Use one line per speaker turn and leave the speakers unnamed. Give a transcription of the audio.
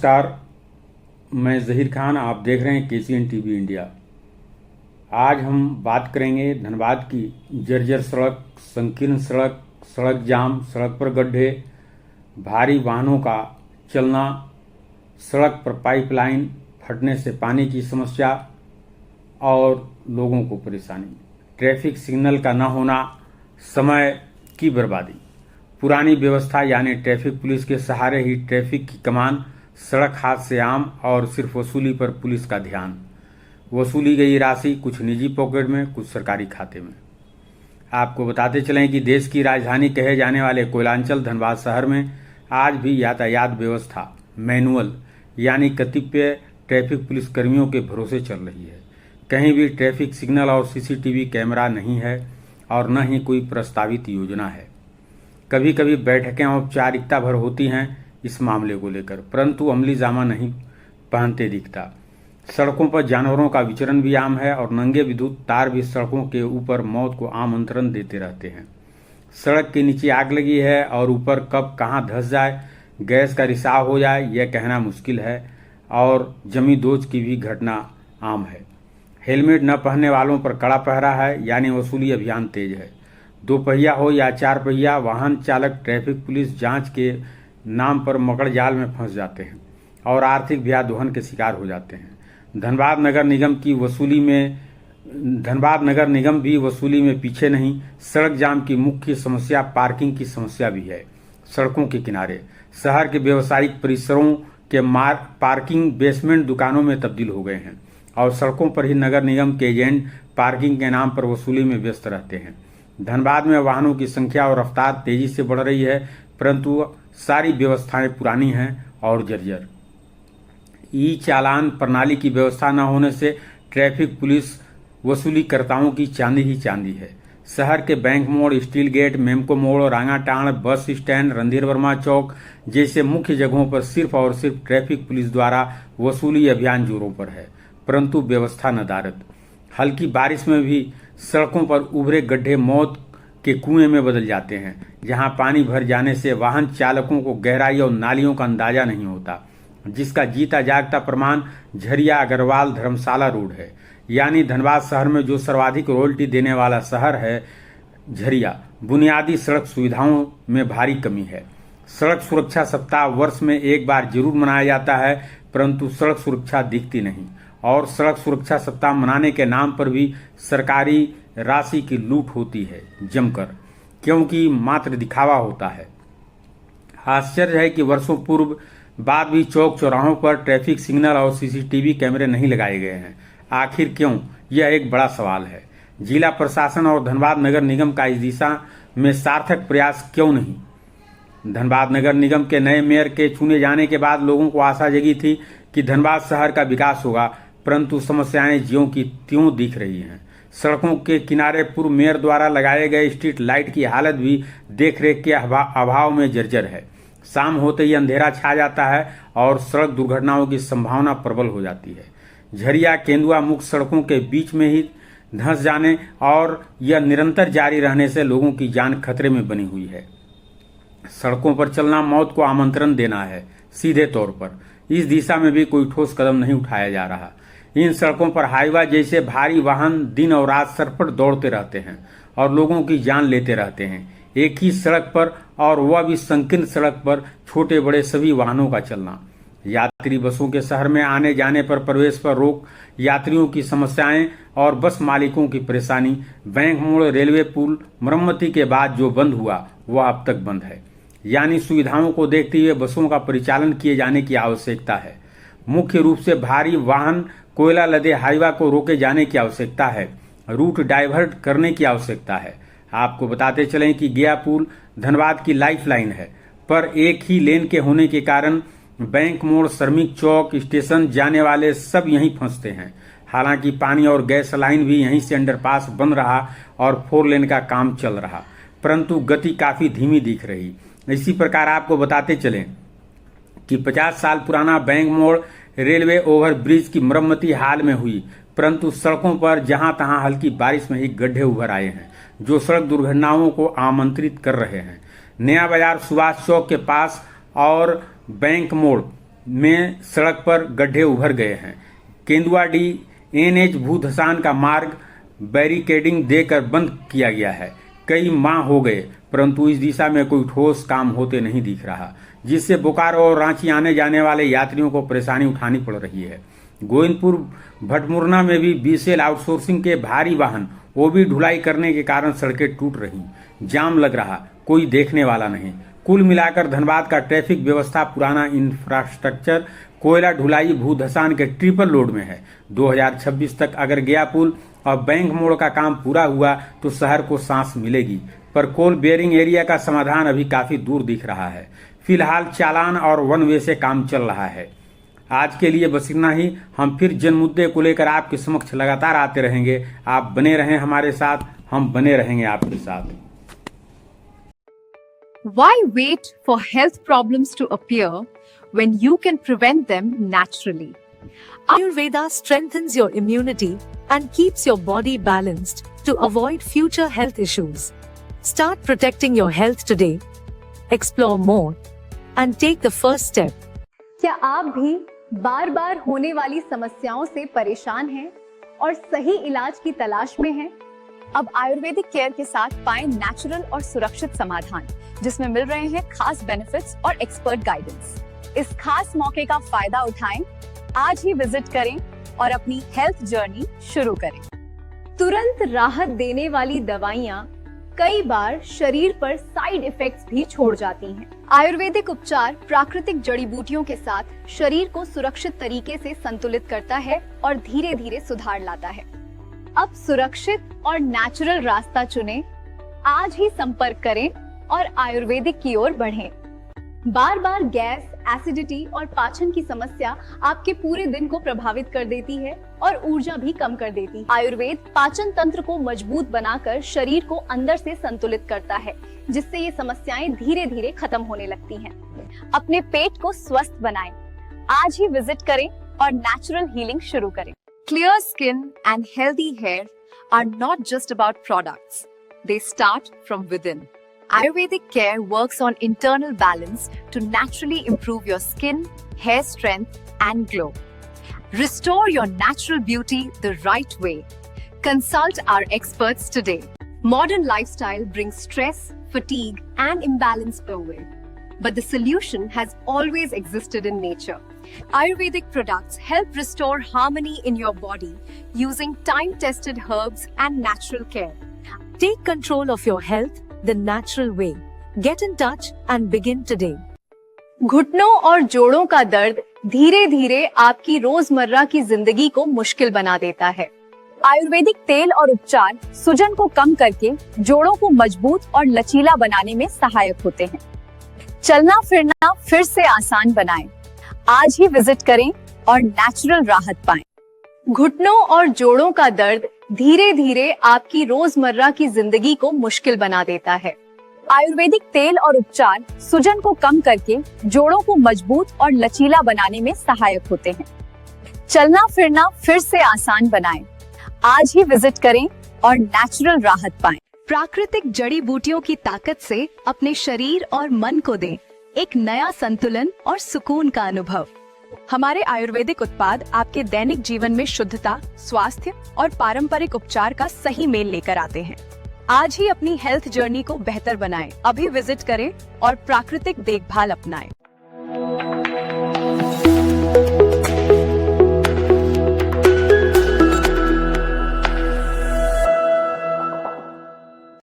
नमस्कार, मैं ज़हीर खान। आप देख रहे हैं KCN टीवी इंडिया। आज हम बात करेंगे धनबाद की जर्जर सड़क, संकीर्ण सड़क, सड़क जाम, सड़क पर गड्ढे, भारी वाहनों का चलना, सड़क पर पाइपलाइन फटने से पानी की समस्या और लोगों को परेशानी, ट्रैफिक सिग्नल का न होना, समय की बर्बादी। पुरानी व्यवस्था यानी ट्रैफिक पुलिस के सहारे ही ट्रैफिक की कमान, सड़क हादसे आम और सिर्फ वसूली पर पुलिस का ध्यान। वसूली गई राशि कुछ निजी पॉकेट में, कुछ सरकारी खाते में। आपको बताते चलें कि देश की राजधानी कहे जाने वाले कोयलांचल धनबाद शहर में आज भी यातायात व्यवस्था मैनुअल यानी कतिपय ट्रैफिक पुलिस कर्मियों के भरोसे चल रही है। कहीं भी ट्रैफिक सिग्नल और CCTV कैमरा नहीं है और न ही कोई प्रस्तावित योजना है। कभी कभी बैठकें औपचारिकता भर होती हैं इस मामले को लेकर, परंतु अमली जामा नहीं पहनते दिखता। सड़कों पर जानवरों का विचरण भी आम है और नंगे विद्युत तार भी सड़कों के ऊपर मौत को आमंत्रण देते रहते हैं। सड़क के नीचे आग लगी है और ऊपर कब कहां धंस जाए, गैस का रिसाव हो जाए, यह कहना मुश्किल है और जमी दोज की भी घटना आम है। हेलमेट न पहनने वालों पर कड़ा पहरा है यानी वसूली अभियान तेज है। 2 पहिया हो या 4 पहिया, वाहन चालक ट्रैफिक पुलिस जांच के नाम पर मकड़ जाल में फंस जाते हैं और आर्थिक व्याधोहन के शिकार हो जाते हैं। धनबाद नगर निगम भी वसूली में पीछे नहीं। सड़क जाम की मुख्य समस्या पार्किंग की समस्या भी है। सड़कों के किनारे शहर के व्यवसायिक परिसरों के पार्किंग बेसमेंट दुकानों में तब्दील हो गए हैं और सड़कों पर ही नगर निगम के एजेंट पार्किंग के नाम पर वसूली में व्यस्त रहते हैं। धनबाद में वाहनों की संख्या और रफ्तार तेजी से बढ़ रही है, परंतु सारी व्यवस्थाएं पुरानी हैं और जर्जर। ई चालान प्रणाली की व्यवस्था न होने से ट्रैफिक पुलिस वसूलीकर्ताओं की चांदी ही चांदी है। शहर के बैंक मोड़, स्टील गेट, मेमको मोड़, रांगाटाण, बस स्टैंड, रणधीर वर्मा चौक जैसे मुख्य जगहों पर सिर्फ और सिर्फ ट्रैफिक पुलिस द्वारा वसूली अभियान जोरों पर है, परंतु व्यवस्था नदारद। हल्की बारिश में भी सड़कों पर उभरे गड्ढे मौत के कुएं में बदल जाते हैं, जहां पानी भर जाने से वाहन चालकों को गहराई और नालियों का अंदाजा नहीं होता, जिसका जीता जागता प्रमाण झरिया अग्रवाल धर्मशाला रोड है। यानी धनबाद शहर में जो सर्वाधिक रॉयल्टी देने वाला शहर है झरिया, बुनियादी सड़क सुविधाओं में भारी कमी है। सड़क सुरक्षा सप्ताह वर्ष में एक बार जरूर मनाया जाता है, परंतु सड़क सुरक्षा दिखती नहीं और सड़क सुरक्षा सप्ताह मनाने के नाम पर भी सरकारी राशि की लूट होती है जमकर, क्योंकि मात्र दिखावा होता है। आश्चर्य है कि वर्षों पूर्व बाद भी चौक चौराहों पर ट्रैफिक सिग्नल और CCTV कैमरे नहीं लगाए गए हैं। आखिर क्यों, यह एक बड़ा सवाल है। जिला प्रशासन और धनबाद नगर निगम का इस दिशा में सार्थक प्रयास क्यों नहीं? धनबाद नगर निगम के नए मेयर के चुने जाने के बाद लोगों को आशा जगी थी कि धनबाद शहर का विकास होगा, परंतु समस्याएं ज्यों की त्यों दिख रही हैं। सड़कों के किनारे पूर्व मेयर द्वारा लगाए गए स्ट्रीट लाइट की हालत भी देखरेख के अभाव में जर्जर है। शाम होते ही अंधेरा छा जाता है और सड़क दुर्घटनाओं की संभावना प्रबल हो जाती है। झरिया केंदुआ मुख्य सड़कों के बीच में ही धंस जाने और यह निरंतर जारी रहने से लोगों की जान खतरे में बनी हुई है। सड़कों पर चलना मौत को आमंत्रण देना है सीधे तौर पर। इस दिशा में भी कोई ठोस कदम नहीं उठाया जा रहा। इन सड़कों पर हाईवा जैसे भारी वाहन दिन और रात सरपट दौड़ते रहते हैं और लोगों की जान लेते रहते हैं। एक ही सड़क पर और वह भी संकीर्ण सड़क पर छोटे बड़े सभी वाहनों का चलना, यात्री बसों के शहर में आने जाने पर प्रवेश पर रोक, यात्रियों की समस्याएं और बस मालिकों की परेशानी। बैंक मोड़ रेलवे पुल मरम्मती के बाद जो बंद हुआ वह अब तक बंद है, यानी सुविधाओं को देखते हुए बसों का परिचालन किए जाने की आवश्यकता है। मुख्य रूप से भारी वाहन कोयला लदे हाईवा को रोके जाने की आवश्यकता है, रूट डाइवर्ट करने की आवश्यकता है। आपको बताते चलें कि गया पुल धनबाद की लाइफलाइन है, पर एक ही लेन के होने के कारण बैंक मोड़, श्रमिक चौक, स्टेशन जाने वाले सब यहीं फंसते हैं। हालांकि पानी और गैस लाइन भी यहीं से अंडरपास बन रहा और 4 लेन का काम चल रहा, परंतु गति काफी धीमी दिख रही। इसी प्रकार आपको बताते चलें कि 50 साल पुराना बैंक मोड़ रेलवे ओवरब्रिज की मरम्मती हाल में हुई, परंतु सड़कों पर जहां तहां हल्की बारिश में ही गड्ढे उभर आए हैं, जो सड़क दुर्घटनाओं को आमंत्रित कर रहे हैं। नया बाजार सुभाष चौक के पास और बैंक मोड़ में सड़क पर गड्ढे उभर गए हैं। केंदुआडी NH भूधसान का मार्ग बैरिकेडिंग देकर बंद किया गया है। कई माह हो गए परंतु इस दिशा में कोई ठोस काम होते नहीं दिख रहा, जिससे बोकारो और रांची आने जाने वाले यात्रियों को परेशानी उठानी पड़ रही है। गोविंदपुर भटमुरना में भी BCL आउटसोर्सिंग के भारी वाहन ओबी ढुलाई करने के कारण सड़कें टूट रही, जाम लग रहा, कोई देखने वाला नहीं। कुल मिलाकर धनबाद का ट्रैफिक व्यवस्था पुराना इंफ्रास्ट्रक्चर कोयला ढुलाई भूधसान के ट्रिपल लोड में है। 2026 तक अगर गया पुल और बैंक मोड़ का काम पूरा हुआ तो शहर को सांस मिलेगी, पर कोल बेयरिंग एरिया का समाधान अभी काफी दूर दिख रहा है। फिलहाल चालान और वन वे से काम चल रहा है। आज के लिए बस इतना ही। हम फिर जन मुद्दे को लेकर आपके समक्ष लगातार आते रहेंगे। आप बने रहें हमारे साथ, हम बने रहेंगे आपके साथ।
Why wait for health problems to appear when you can prevent them naturally?
Ayurveda strengthens your immunity and keeps your body balanced to avoid future health issues. Start protecting your health today. Explore more and take the first step.
क्या आप भी बार बार होने वाली समस्याओं से परेशान हैं और सही इलाज की तलाश में हैं? अब आयुर्वेदिक केयर के साथ पाएं नेचुरल और सुरक्षित समाधान, जिसमें मिल रहे हैं खास बेनिफिट्स और एक्सपर्ट गाइडेंस। इस खास मौके का फायदा उठाएं, आज ही विजिट करें और अपनी हेल्थ जर्नी शुरू करें। तुरंत राहत देने वाली दवाइयाँ कई बार शरीर पर साइड इफेक्ट्स भी छोड़ जाती हैं। आयुर्वेदिक उपचार प्राकृतिक जड़ी बूटियों के साथ शरीर को सुरक्षित तरीके से संतुलित करता है और धीरे धीरे सुधार लाता है। अब सुरक्षित और नेचुरल रास्ता चुनें, आज ही संपर्क करें और आयुर्वेदिक की ओर बढ़ें। बार बार गैस, एसिडिटी और पाचन की समस्या आपके पूरे दिन को प्रभावित कर देती है और ऊर्जा भी कम कर देती है। आयुर्वेद पाचन तंत्र को मजबूत बनाकर शरीर को अंदर से संतुलित करता है, जिससे ये समस्याएं धीरे धीरे खत्म होने लगती हैं। अपने पेट को स्वस्थ बनाएं, आज ही विजिट करें और नेचुरल हीलिंग शुरू करें। Clear skin and healthy hair are not just about products. They start from within. Ayurvedic care works on internal balance to naturally improve your skin, hair strength, and glow. Restore your natural beauty the right way. Consult our experts today. Modern lifestyle brings stress, fatigue, and imbalance per way. But the solution has always existed in nature. Ayurvedic products help restore harmony in your body using time-tested herbs and natural care.
Take control of your health the natural way. Get in touch and begin today.
घुटनों और जोड़ों का दर्द धीरे धीरे आपकी रोजमर्रा की जिंदगी को मुश्किल बना देता है। आयुर्वेदिक तेल और उपचार सूजन को कम करके जोड़ों को मजबूत और लचीला बनाने में सहायक होते हैं। चलना फिरना फिर से आसान बनाएं। आज ही विजिट करें और नेचुरल राहत पाएं। घुटनों और जोड़ों का दर्द धीरे धीरे आपकी रोजमर्रा की जिंदगी को मुश्किल बना देता है। आयुर्वेदिक तेल और उपचार सूजन को कम करके जोड़ों को मजबूत और लचीला बनाने में सहायक होते हैं। चलना फिरना फिर से आसान बनाएं। आज ही विजिट करें और नेचुरल राहत पाएं। प्राकृतिक जड़ी बूटियों की ताकत से अपने शरीर और मन को दें एक नया संतुलन और सुकून का अनुभव।
हमारे आयुर्वेदिक उत्पाद आपके दैनिक जीवन में शुद्धता, स्वास्थ्य और पारंपरिक उपचार का सही मेल लेकर आते हैं। आज ही अपनी हेल्थ जर्नी को बेहतर बनाएं। अभी विजिट करें और प्राकृतिक देखभाल अपनाएं।